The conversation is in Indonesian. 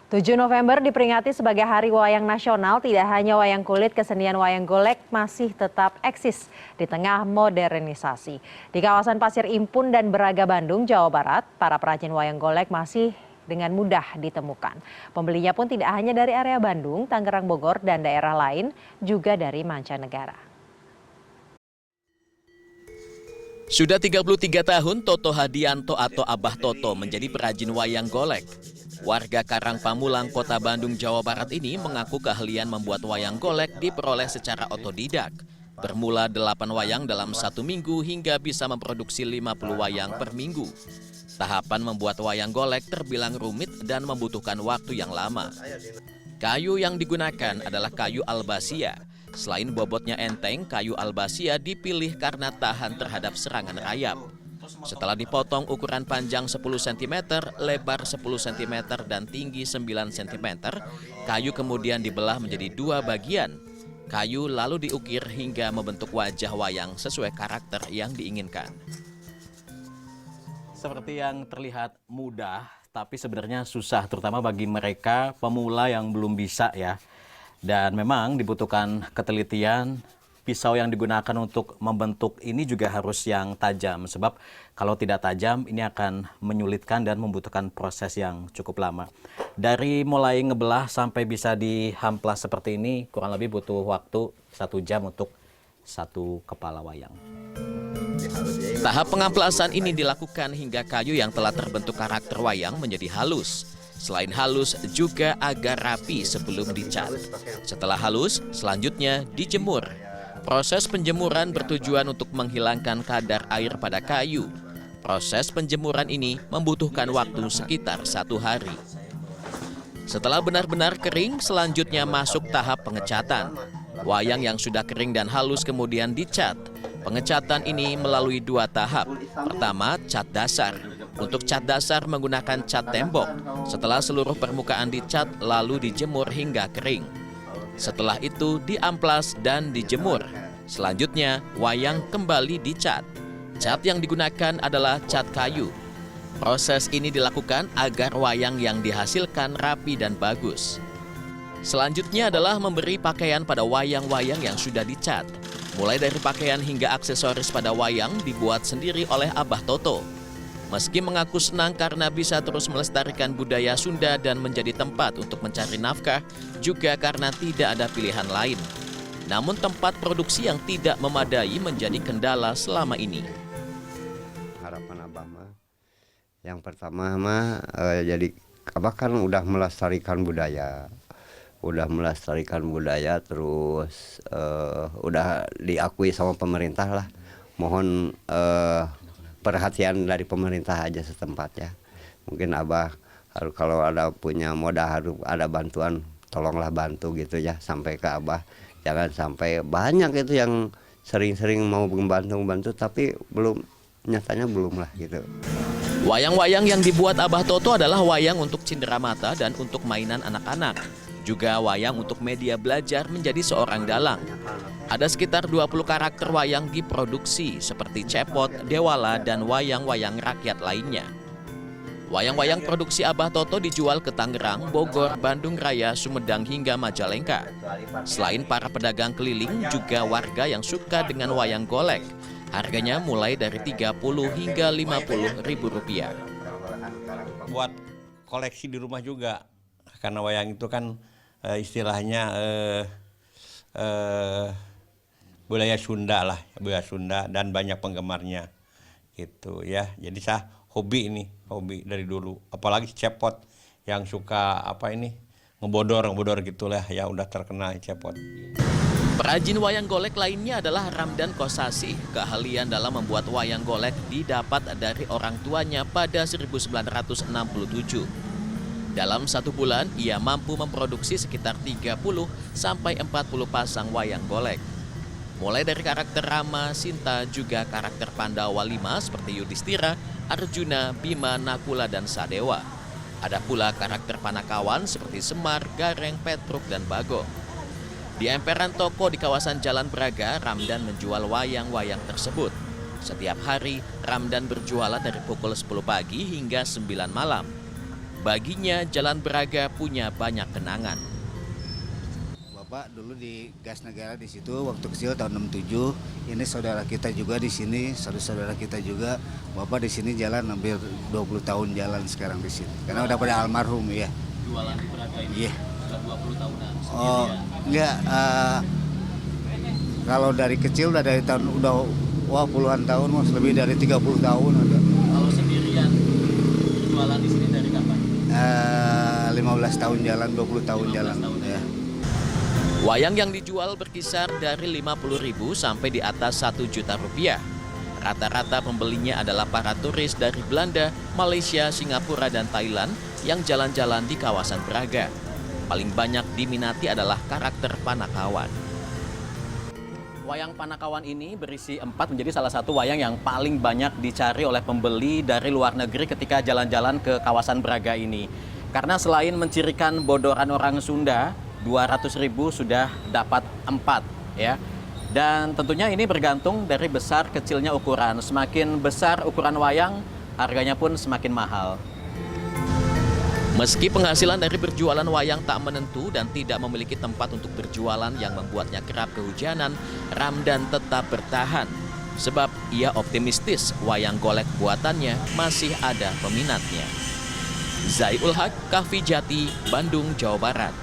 7 November diperingati sebagai Hari Wayang Nasional. Tidak hanya wayang kulit, kesenian wayang golek masih tetap eksis di tengah modernisasi. Di kawasan Pasir Impun dan Braga, Bandung, Jawa Barat, para perajin wayang golek masih dengan mudah ditemukan. Pembelinya pun tidak hanya dari area Bandung, Tangerang, Bogor, dan daerah lain, juga dari mancanegara. Sudah 33 tahun Toto Hadianto atau Abah Toto menjadi perajin wayang golek. Warga Karang Pamulang, Kota Bandung, Jawa Barat ini mengaku keahlian membuat wayang golek diperoleh secara otodidak. Bermula 8 wayang dalam 1 minggu hingga bisa memproduksi 50 wayang per minggu. Tahapan membuat wayang golek terbilang rumit dan membutuhkan waktu yang lama. Kayu yang digunakan adalah kayu albasia. Selain bobotnya enteng, kayu albasia dipilih karena tahan terhadap serangan rayap. Setelah dipotong ukuran panjang 10 cm, lebar 10 cm, dan tinggi 9 cm, kayu kemudian dibelah menjadi 2 bagian. Kayu lalu diukir hingga membentuk wajah wayang sesuai karakter yang diinginkan. Seperti yang terlihat mudah, tapi sebenarnya susah, terutama bagi mereka pemula yang belum bisa ya. Dan memang dibutuhkan ketelitian. Pisau yang digunakan untuk membentuk ini juga harus yang tajam, sebab kalau tidak tajam ini akan menyulitkan dan membutuhkan proses yang cukup lama. Dari mulai ngebelah sampai bisa dihamplas seperti ini kurang lebih butuh waktu 1 jam untuk 1 kepala wayang. Tahap pengamplasan ini dilakukan hingga kayu yang telah terbentuk karakter wayang menjadi halus. Selain halus juga agak rapi sebelum dicat. Setelah halus, selanjutnya dijemur. Proses penjemuran bertujuan untuk menghilangkan kadar air pada kayu. Proses penjemuran ini membutuhkan waktu sekitar 1 hari. Setelah benar-benar kering, selanjutnya masuk tahap pengecatan. Wayang yang sudah kering dan halus kemudian dicat. Pengecatan ini melalui 2 tahap. Pertama, cat dasar. Untuk cat dasar menggunakan cat tembok. Setelah seluruh permukaan dicat, lalu dijemur hingga kering. Setelah itu diamplas dan dijemur. Selanjutnya wayang kembali dicat. Cat yang digunakan adalah cat kayu. Proses ini dilakukan agar wayang yang dihasilkan rapi dan bagus. Selanjutnya adalah memberi pakaian pada wayang-wayang yang sudah dicat. Mulai dari pakaian hingga aksesoris pada wayang dibuat sendiri oleh Abah Toto. Meski mengaku senang karena bisa terus melestarikan budaya Sunda dan menjadi tempat untuk mencari nafkah, juga karena tidak ada pilihan lain. Namun tempat produksi yang tidak memadai menjadi kendala selama ini. Harapan Abah mah, yang pertama mah jadi Abah kan udah melestarikan budaya. Terus udah diakui sama pemerintah lah. Mohon perhatian dari pemerintah aja setempat ya. Mungkin Abah harus kalau ada punya modal harus ada bantuan, tolonglah bantu gitu ya sampai ke Abah. Jangan sampai banyak itu yang sering-sering mau membantu tapi nyatanya belum lah gitu. Wayang-wayang yang dibuat Abah Toto adalah wayang untuk cenderamata dan untuk mainan anak-anak. Juga wayang untuk media belajar menjadi seorang dalang. Ada sekitar 20 karakter wayang diproduksi seperti cepot, dewala, dan wayang-wayang rakyat lainnya. Wayang-wayang produksi Abah Toto dijual ke Tangerang, Bogor, Bandung Raya, Sumedang, hingga Majalengka. Selain para pedagang keliling, juga warga yang suka dengan wayang golek. Harganya mulai dari 30 hingga 50 ribu rupiah. Buat koleksi di rumah juga, karena wayang itu kan istilahnya budaya Sunda dan banyak penggemarnya gitu ya. Jadi saya hobi dari dulu, apalagi cepot yang suka ngebodor gitulah ya, udah terkenal cepot. Perajin wayang golek lainnya adalah Ramdan Kosasih. Keahlian dalam membuat wayang golek didapat dari orang tuanya pada 1967. Dalam 1 bulan, ia mampu memproduksi sekitar 30 sampai 40 pasang wayang golek. Mulai dari karakter Rama, Sinta, juga karakter Pandawa 5 seperti Yudhistira, Arjuna, Bima, Nakula, dan Sadewa. Ada pula karakter Panakawan seperti Semar, Gareng, Petruk, dan Bagong. Di emperan toko di kawasan Jalan Braga, Ramdan menjual wayang-wayang tersebut. Setiap hari, Ramdan berjualan dari pukul 10 pagi hingga 9 malam. Baginya, Jalan Braga punya banyak kenangan. Bapak dulu di Gas Negara di situ waktu kecil tahun 67. Ini saudara kita juga di sini, saudara kita juga. Bapak di sini jalan hampir 20 tahun jalan sekarang di sini. Karena udah pada almarhum ya. Jualan di Braga ini Iya. sudah 20 tahunan. Oh, enggak. Kalau dari kecil udah dari tahun puluhan tahun, mas lebih dari 30 tahun ada. Kalau sendirian jualan di sini dari kapan? 15 tahun jalan, 20 tahun jalan. Ya. Wayang yang dijual berkisar dari 50.000 sampai di atas 1 juta rupiah. Rata-rata pembelinya adalah para turis dari Belanda, Malaysia, Singapura, dan Thailand yang jalan-jalan di kawasan Braga. Paling banyak diminati adalah karakter Panakawan. Wayang Panakawan ini berisi 4, menjadi salah satu wayang yang paling banyak dicari oleh pembeli dari luar negeri ketika jalan-jalan ke kawasan Braga ini. Karena selain mencirikan bodoran orang Sunda, 200.000 sudah dapat 4 ya. Dan tentunya ini bergantung dari besar kecilnya ukuran. Semakin besar ukuran wayang, harganya pun semakin mahal. Meski penghasilan dari berjualan wayang tak menentu dan tidak memiliki tempat untuk berjualan yang membuatnya kerap kehujanan, Ramdan tetap bertahan. Sebab ia optimistis wayang golek buatannya masih ada peminatnya. Zai ul Haq, Kahfi Jati, Bandung, Jawa Barat.